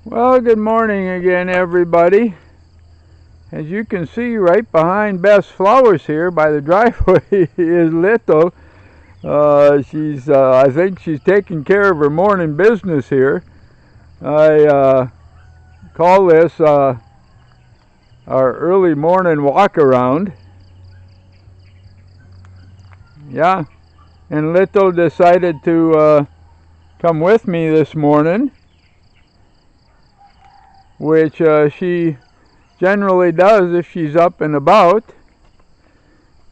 Well, good morning again, everybody. As you can see, right behind Beth's flowers here by the driveway is Little. I think she's taking care of her morning business here. I call this our early morning walk around. Yeah, and Little decided to come with me this morning, which she generally does if she's up and about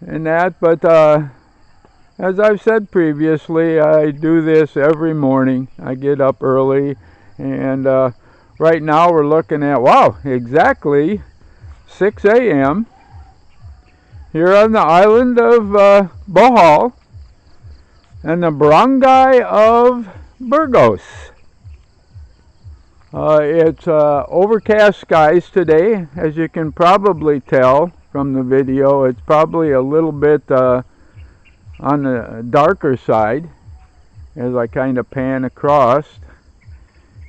and that, but as I've said previously, I do this every morning. I get up early, and right now we're looking at, wow, exactly 6 a.m. here on the island of Bohol and the barangay of Burgos. It's overcast skies today, as you can probably tell from the video. It's probably a little bit on the darker side as I kind of pan across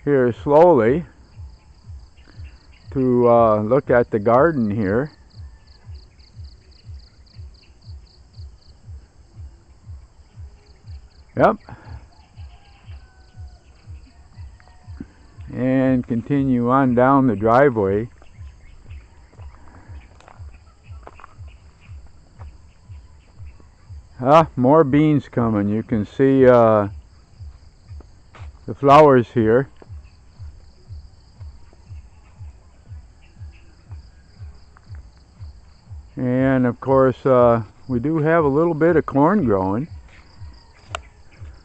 here slowly to look at the garden here. Yep. And continue on down the driveway. More beans coming. You can see the flowers here. And of course we do have a little bit of corn growing.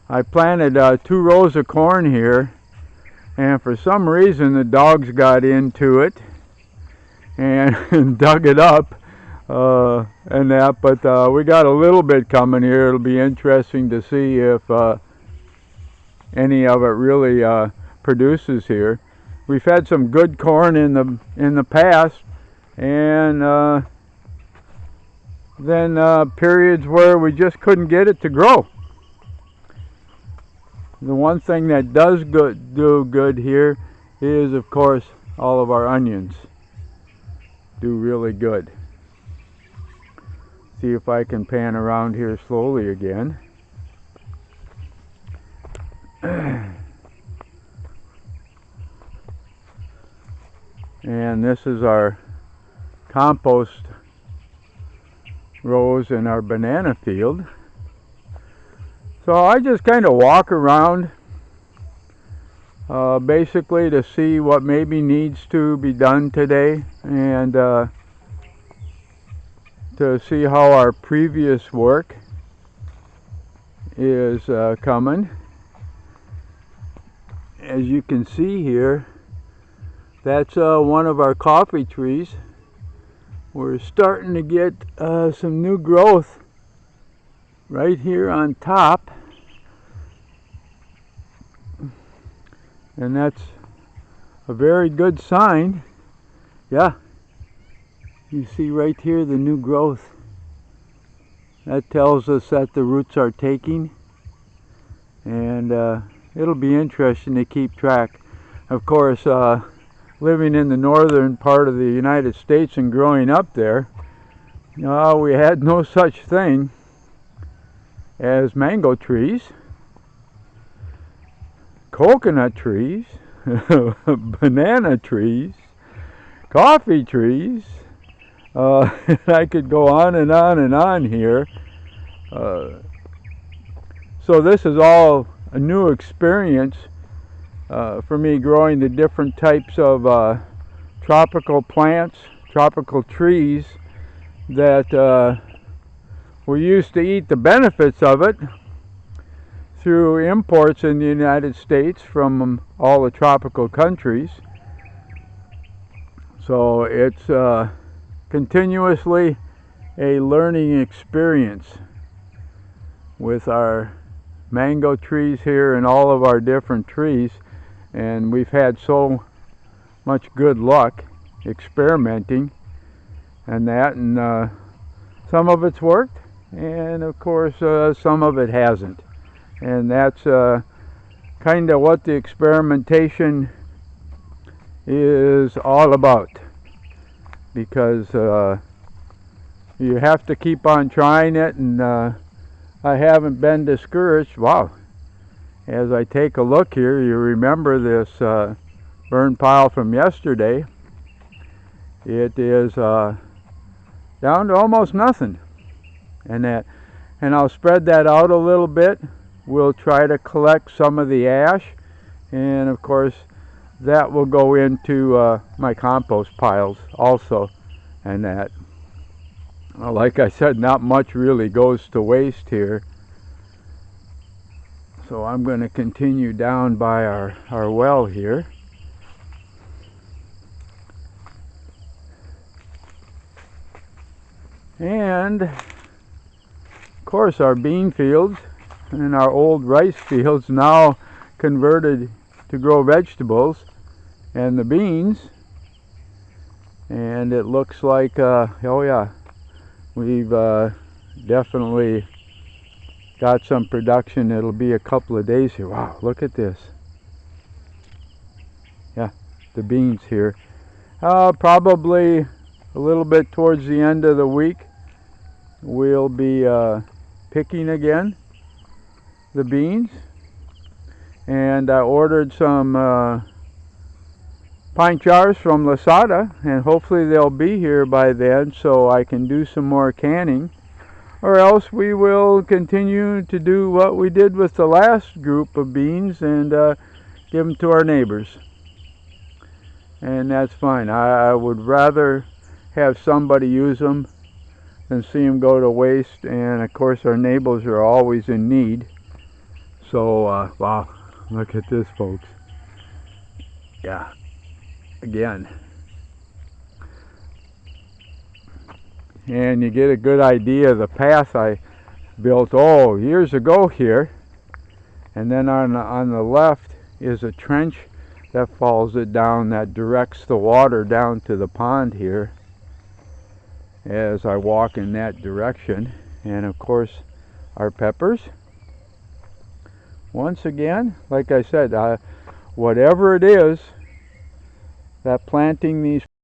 I planted 2 rows of corn here, and for some reason the dogs got into it and dug it up and that, but we got a little bit coming here. It'll be interesting to see if any of it really produces here. We've had some good corn in the past, and then periods where we just couldn't get it to grow. The one thing that does do good here is, of course, all of our onions do really good. See if I can pan around here slowly again. And this is our compost rows in our banana field. So I just kind of walk around basically to see what maybe needs to be done today, and to see how our previous work is coming. As you can see here, that's one of our coffee trees. We're starting to get some new growth right here on top, and that's a very good sign. Yeah, you see right here the new growth. That tells us that the roots are taking, and it'll be interesting to keep track. Of course, living in the northern part of the United States and growing up there, we had no such thing as mango trees, coconut trees, banana trees, coffee trees. I could go on and on and on here. So this is all a new experience for me, growing the different types of tropical plants, tropical trees that we used to eat the benefits of it through imports in the United States from all the tropical countries. So it's continuously a learning experience with our mango trees here and all of our different trees, and we've had so much good luck experimenting and that, and some of it's worked, and of course some of it hasn't, and that's kind of what the experimentation is all about, because you have to keep on trying it, and I haven't been discouraged. Wow, as I take a look here, you remember this burn pile from yesterday. It is down to almost nothing, and I'll spread that out a little bit. We'll try to collect some of the ash, and of course that will go into my compost piles also. And that, well, like I said, not much really goes to waste here. So I'm going to continue down by our well here. And of course our bean fields and our old rice fields now converted to grow vegetables and the beans. And it looks like, oh yeah, we've definitely got some production. It'll be a couple of days here. Wow, look at this. Yeah, the beans here. Probably a little bit towards the end of the week, we'll be picking again the beans. And I ordered some pine jars from Lasada, and hopefully they'll be here by then so I can do some more canning. Or else we will continue to do what we did with the last group of beans and give them to our neighbors. And that's fine. I would rather have somebody use them than see them go to waste. And of course our neighbors are always in need. So wow, look at this, folks. Yeah, again. And you get a good idea of the path I built years ago here. And then on the left is a trench that falls it down, that directs the water down to the pond here as I walk in that direction. And of course our peppers. Once again, like I said, whatever it is that planting these